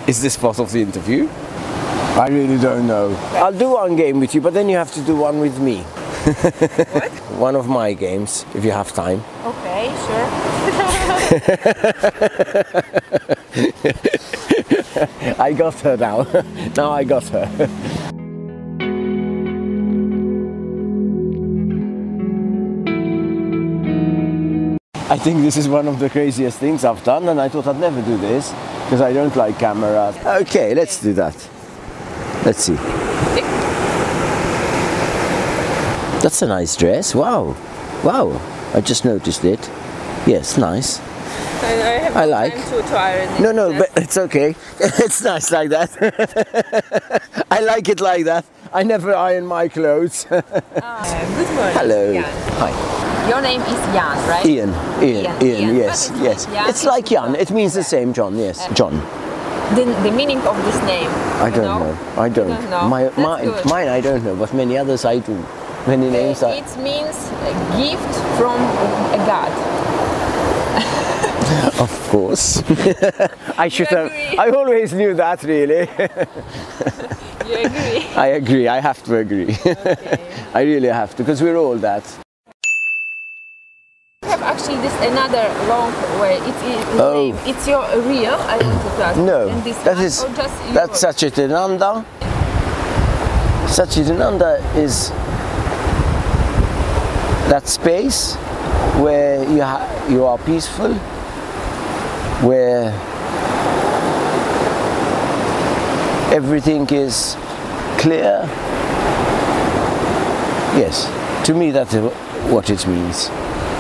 Is this part of the interview? I really don't know. I'll do one game with you, but then you have to do one with me. What? One of my games, if you have time. Okay, sure. I got her now. Now I got her. I think this is one of the craziest things I've done, and I thought I'd never do this because I don't like cameras. Okay, let's do that. Let's see. That's a nice dress. Wow. Wow. I just noticed it. Yes, nice. I like. To iron it. No, but it's okay. It's nice like that. I like it like that. I never iron my clothes. Good morning. Hello. Jan. Hi. Your name is Jan, right? Ian, yes, yes. Jan? It's like Jan. It means the same, John. Yes, John. The meaning of this name? I don't know. I don't. You don't know. Mine I don't know, but many others I do. Many names. It means a gift from a god. Of course. I should have. I always knew that, really. You agree? I agree. I have to agree. Okay. I really have to, because we're all that. We have actually this another long way. It's your real. I wanted to ask. No, and this that one, is or just that's Satchitananda. Satchitananda is that space where you are peaceful, where everything is clear. Yes, to me that's what it means.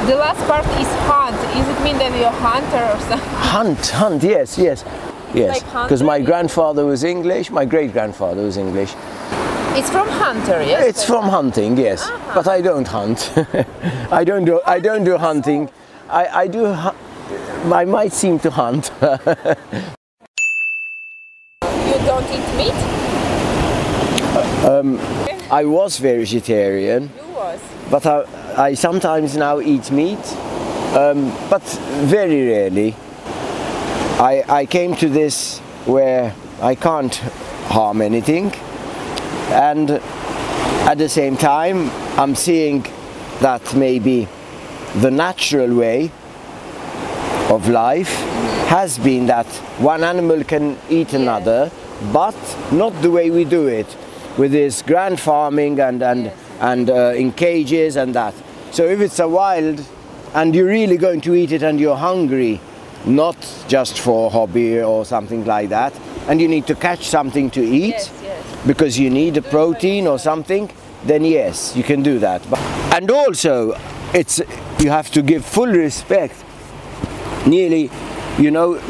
The last part is hunt. Does it mean that you're a hunter or something? Hunt, yes. Yes, like because my grandfather was English, my great-grandfather was English. It's from hunter, yes? It's from hunting, yes. But I don't hunt. I don't do hunting. I might seem to hunt. You don't eat meat? I was vegetarian. You was. But I sometimes now eat meat, but very rarely. I came to this where I can't harm anything, and at the same time I'm seeing that maybe the natural way of life has been that one animal can eat another, but not the way we do it, with this grand farming and in cages and that. So if it's a wild and you're really going to eat it and you're hungry, not just for a hobby or something like that, and you need to catch something to eat because you need a protein or something, then yes, you can do that. And also, you have to give full respect. Nearly, you know,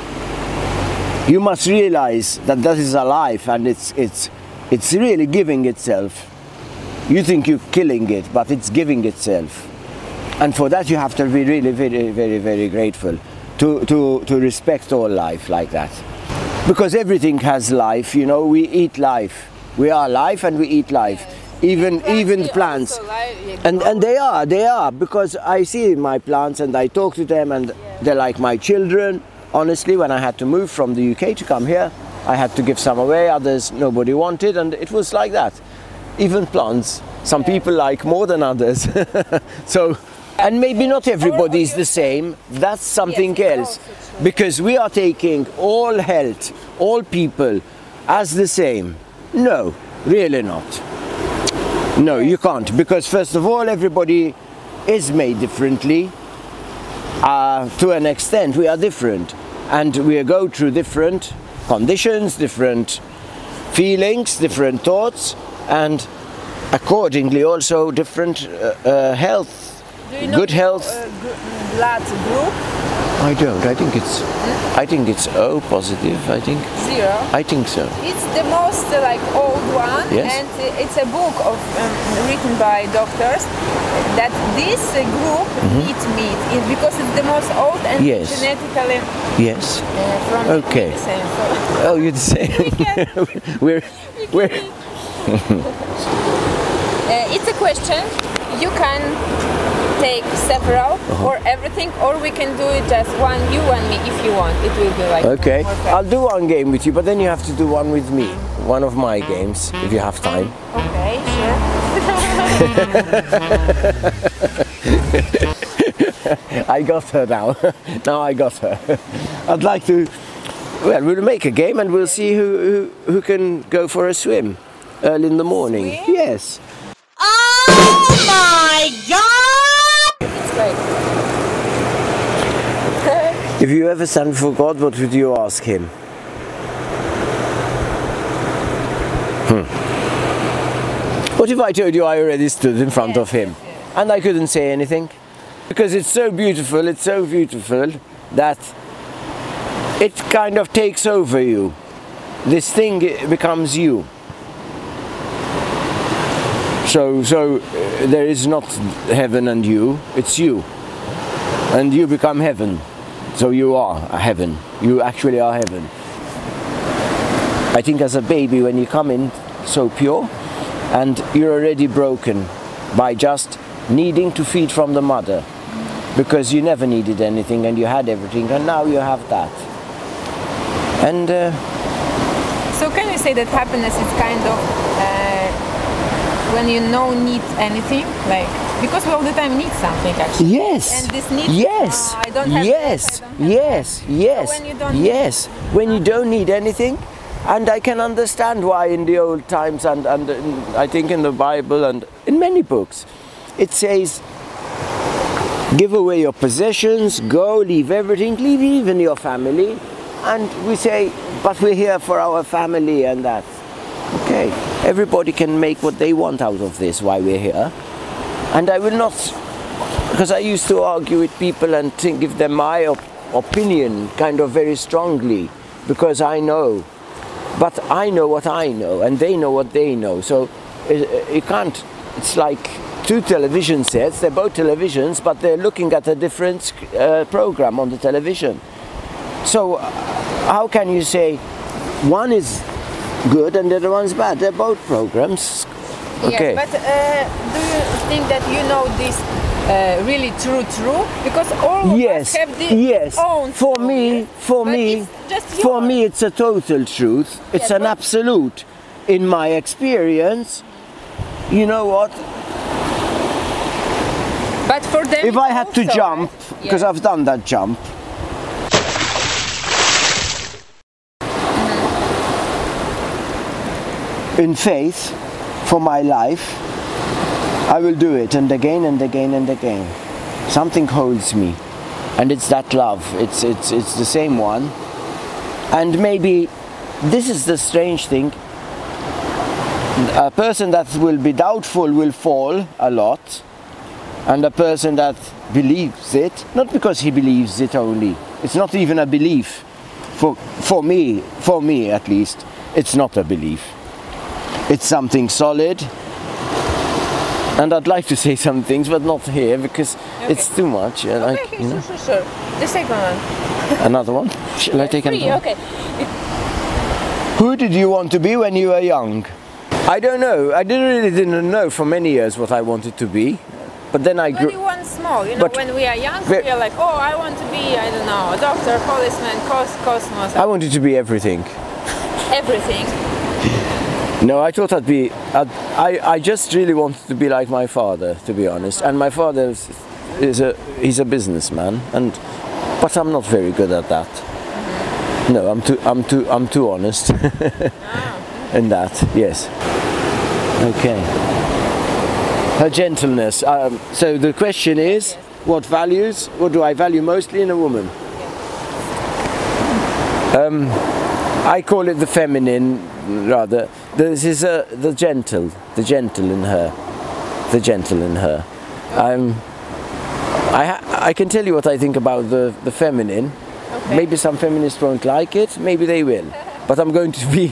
you must realize that that is a life, and it's really giving itself. You think you're killing it, but it's giving itself. And for that you have to be really very, very, very grateful to respect all life like that. Because everything has life, you know, we eat life. We are life and we eat life. Even plants. And they are, because I see my plants and I talk to them and they're like my children. Honestly, when I had to move from the UK to come here, I had to give some away, others nobody wanted, and it was like that. Even plants, some people like more than others. So, and maybe not everybody is the same, that's something else. Because we are taking all health, all people as the same. No, really not. No, you can't, because first of all, everybody is made differently. To an extent, we are different. And we go through different conditions, different feelings, different thoughts, and accordingly also different health, good health. Blood group? I don't. I think it's O positive. I think. Zero. I think so. It's the most like old one, yes. And it's a book of written by doctors that this group eat meat because it's the most old and genetically. Yes. From okay. The same, so. Oh, you're the same. we're. It's a question. You can take several or everything, or we can do it just one, you and me, if you want. It will be like Okay, more fair. I'll do one game with you, but then you have to do one with me. One of my games, if you have time. Okay, sure. I got her now. Now I got her. I'd like to. Well, we'll make a game and we'll see who can go for a swim early in the morning. Swim? Yes. Oh my God! It's great. If you ever stand before God, what would you ask Him? What if I told you I already stood in front of Him and I couldn't say anything? Because it's so beautiful that it kind of takes over you. This thing becomes you. So there is not heaven and you, it's you. And you become heaven. So you are a heaven. You actually are heaven. I think as a baby, when you come in so pure, and you're already broken by just needing to feed from the mother, because you never needed anything and you had everything, and now you have that. And So can we say that happiness is kind of when you don't need anything, like because we all the time need something actually. yes, And this need. yes, I don't have yes, this, I don't have yes, yes, when you don't yes. When you don't need anything, and I can understand why in the old times and I think in the Bible and in many books, it says, give away your possessions, go, leave everything, leave even your family. And we say, but we're here for our family, and that's okay. Everybody can make what they want out of this, why we're here. And I will not, because I used to argue with people and give them my opinion kind of very strongly, because I know. But I know what I know, and they know what they know. So you can't, it's like two television sets, they're both televisions, but they're looking at a different program on the television. So how can you say one is good and the other one's bad? They're both programs. Okay. Yes, but do you think that you know this really true? Because all of us have the own For truth, me, but it's just for yours. me, it's a total truth. It's Yes, an but- absolute. In my experience, you know what? But for them, If I had to also, jump, right? because Yes. I've done that jump. In faith, for my life, I will do it, and again and again and again. Something holds me, and it's that love. It's the same one. And maybe this is the strange thing. A person that will be doubtful will fall a lot, and a person that believes it, not because he believes it only. It's not even a belief. For me at least, it's not a belief. It's something solid. And I'd like to say some things, but not here, because it's too much. Like, Okay, you know. sure. The second one. Another one? Shall I take Three, another one? okay. Who did you want to be when you were young? I don't know. I didn't know for many years what I wanted to be. But then I When grew. you want small, you know, But when we are young, ve- we are like, oh, I want to be, I don't know, a doctor, policeman, cosmos, I wanted to be everything. everything. No, I thought I'd be. I just really wanted to be like my father, to be honest. And my father he's a businessman, but I'm not very good at that. No, I'm too honest in that. Yes. Okay. Her gentleness. So the question is, what do I value mostly in a woman? I call it the feminine, rather. This is the gentle in her, the gentle in her. I can tell you what I think about the feminine. Okay. Maybe some feminists won't like it. Maybe they will. But I'm going to be.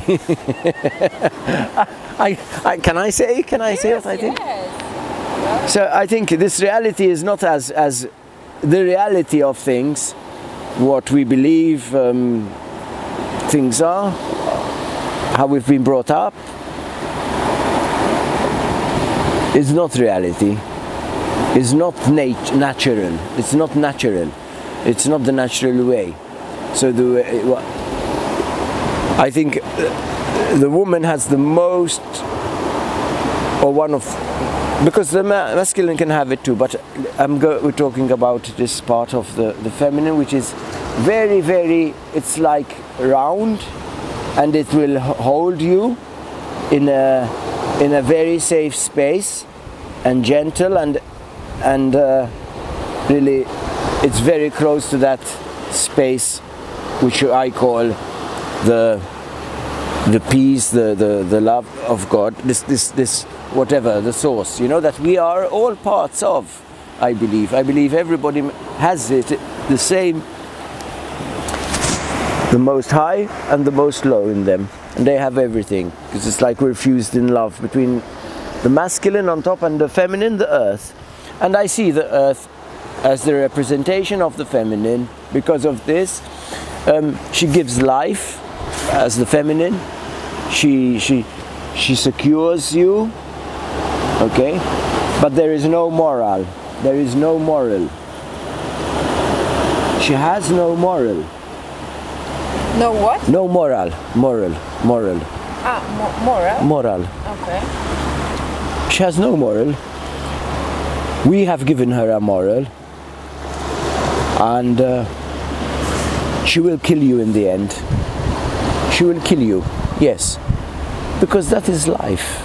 Can I say what I think? Yes. So I think this reality is not as the reality of things, what we believe things are, how we've been brought up, is not reality. is not natural. It's not natural. It's not the natural way. So I think the woman has the most, or one of, because the masculine can have it too, but we're talking about this part of the feminine, which is very, very, it's like round, and it will hold you in a very safe space, and gentle, and really it's very close to that space which I call the peace, the love of God, this whatever, the source, you know, that we are all parts of. I believe everybody has it, the same, the most high and the most low in them, and they have everything, because it's like we're fused in love between the masculine on top and the feminine, the earth. And I see the earth as the representation of the feminine. Because of this, she gives life as the feminine. She secures you, okay, but there is no moral. There is no moral. She has no moral. No what? No moral. Moral. Ah, moral? Moral. Okay. She has no moral. We have given her a moral, and she will kill you in the end. She will kill you, yes, because that is life.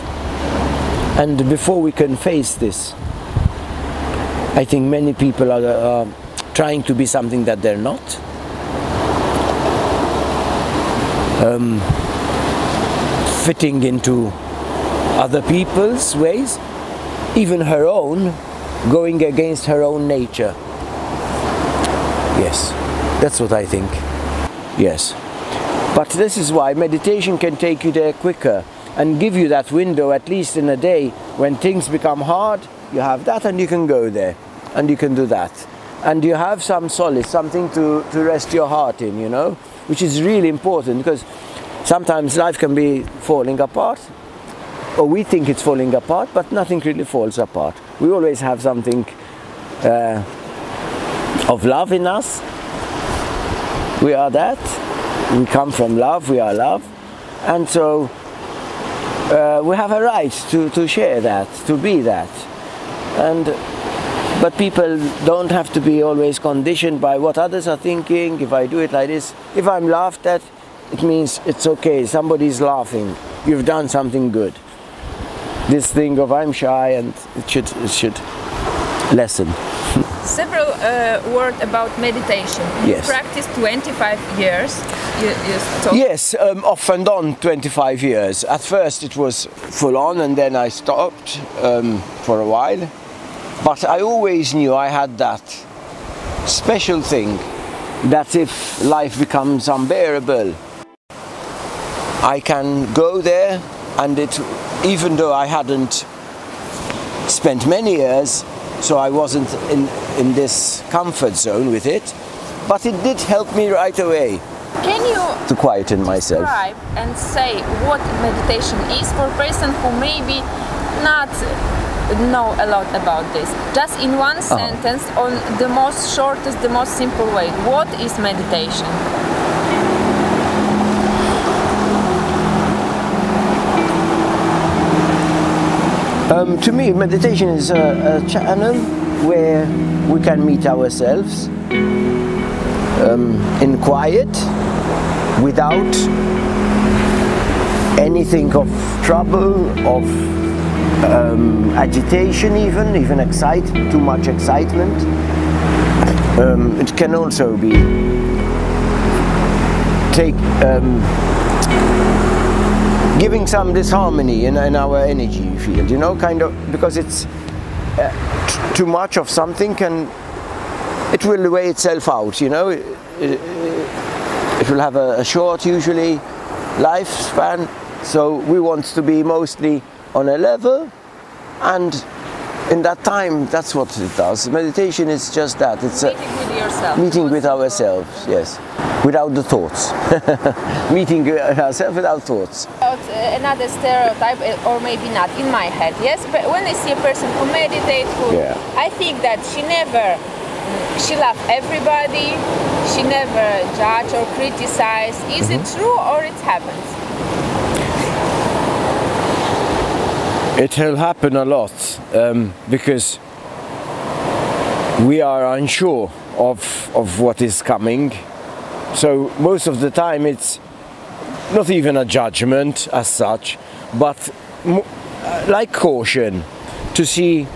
And before we can face this, I think many people are trying to be something that they're not. Fitting into other people's ways, even her own, going against her own nature. Yes, that's what I think. Yes. But this is why meditation can take you there quicker and give you that window, at least in a day, when things become hard, you have that and you can go there and you can do that. And you have some solace, something to rest your heart in, you know, which is really important, because sometimes life can be falling apart, or we think it's falling apart, but nothing really falls apart. We always have something of love in us. We are that. We come from love, we are love. And so we have a right to share that, to be that. But people don't have to be always conditioned by what others are thinking. If I do it like this, if I'm laughed at, it means it's okay, somebody's laughing, you've done something good. This thing of I'm shy, and it should lessen. Several words about meditation. You Yes. practiced 25 years. You Yes, off and on 25 years. At first it was full on, and then I stopped for a while. But I always knew I had that special thing, that if life becomes unbearable, I can go there, and even though I hadn't spent many years, so I wasn't in this comfort zone with it, but it did help me right away. Can you To quieten myself. describe and say what meditation is for a person who maybe not know a lot about this? Just in one sentence, on the most shortest, the most simple way. What is meditation? To me, meditation is a channel where we can meet ourselves in quiet, without anything of trouble, of agitation, even too much excitement. It can also be giving some disharmony in our energy field, you know, kind of, because it's too much of something it will weigh itself out, you know. It will have a short, usually, lifespan, so we want to be mostly on a level, and in that time, that's what it does. Meditation is just that. It's Meeting with yourself. meeting with ourselves, yes, without the thoughts. Meeting ourselves without thoughts. About another stereotype, or maybe not, in my head, yes? But when I see a person who meditates, I think that she loves everybody, she never judge or criticize. Is it true or it happens? It will happen a lot because we are unsure of what is coming. So most of the time it's not even a judgment as such, but like caution, to see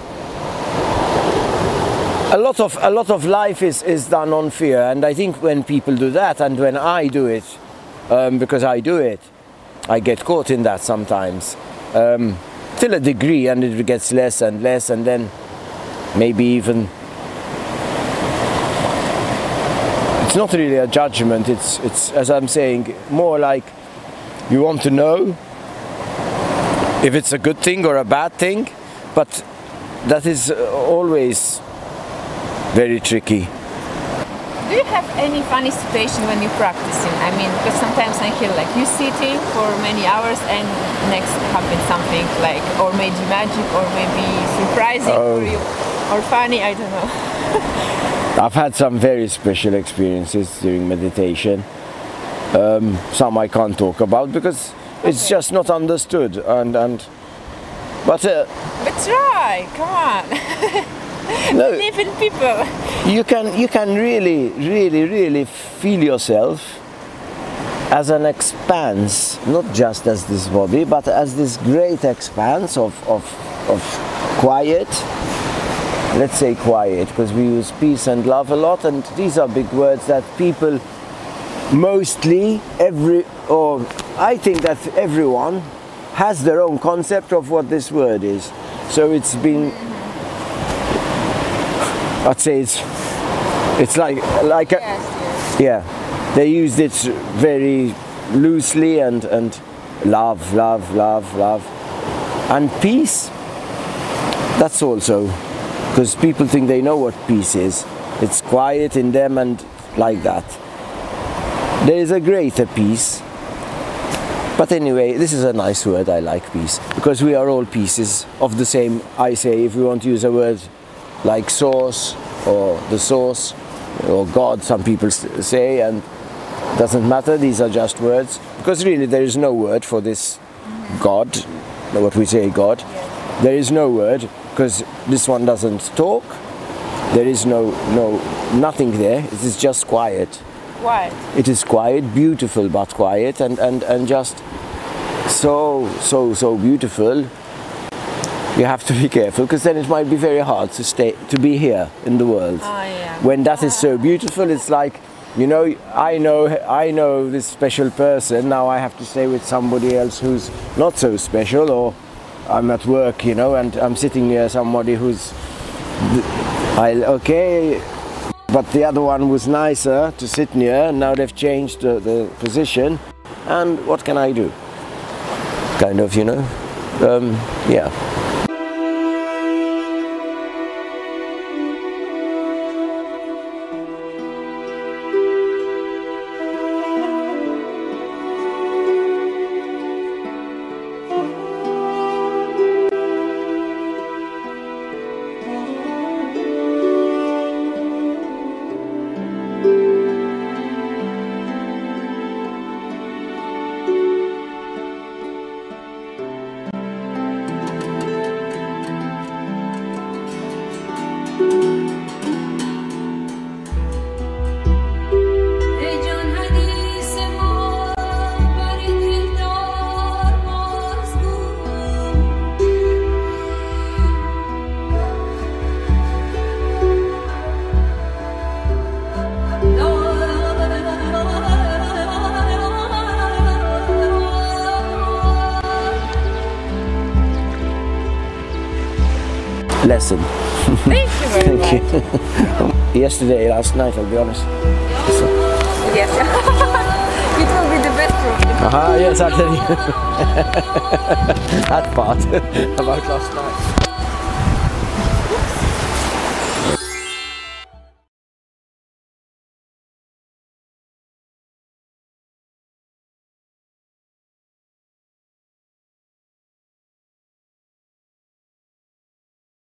a lot of life is done on fear. And I think when people do that, and when I do it, because I do it, I get caught in that sometimes, till a degree, and it gets less and less, and then maybe even it's not really a judgment, it's as I'm saying, more like you want to know if it's a good thing or a bad thing, but that is always very tricky. Do you have any funny situation when you're practicing? I mean, because sometimes I feel like you sitting for many hours and next happens something like, or maybe magic, or maybe surprising for you, or funny, I don't know. I've had some very special experiences during meditation. Some I can't talk about because it's just not understood. But try, come on. No, Believe in people. You can really feel yourself as an expanse, not just as this body, but as this great expanse of quiet. Let's say quiet, because we use peace and love a lot, and these are big words that people mostly, I think that everyone has their own concept of what this word is. So it's been, I'd say it's like yes. Yeah, they used it very loosely, and love, and peace. That's also, because people think they know what peace is. It's quiet in them and like that. There is a greater peace. But anyway, this is a nice word, I like peace, because we are all pieces of the same, I say, if we want to use a word like source, or the source, or God, some people say, and it doesn't matter, these are just words, because really there is no word for this God, what we say God. There is no word, because this one doesn't talk, there is nothing there, it is just quiet. Quiet. It is quiet, beautiful but quiet, and just so beautiful. You have to be careful, because then it might be very hard to be here in the world. When that is so beautiful, it's like, you know, I know this special person, now I have to stay with somebody else who's not so special, or I'm at work, you know, and I'm sitting near somebody who's, okay, but the other one was nicer to sit near, and now they've changed the position, and what can I do? Kind of, you know, yeah. Lesson. Thank you very much. Yesterday, last night, I'll be honest. So. Yes. It will be the best proof. Yes, I'll tell you. That part about last night.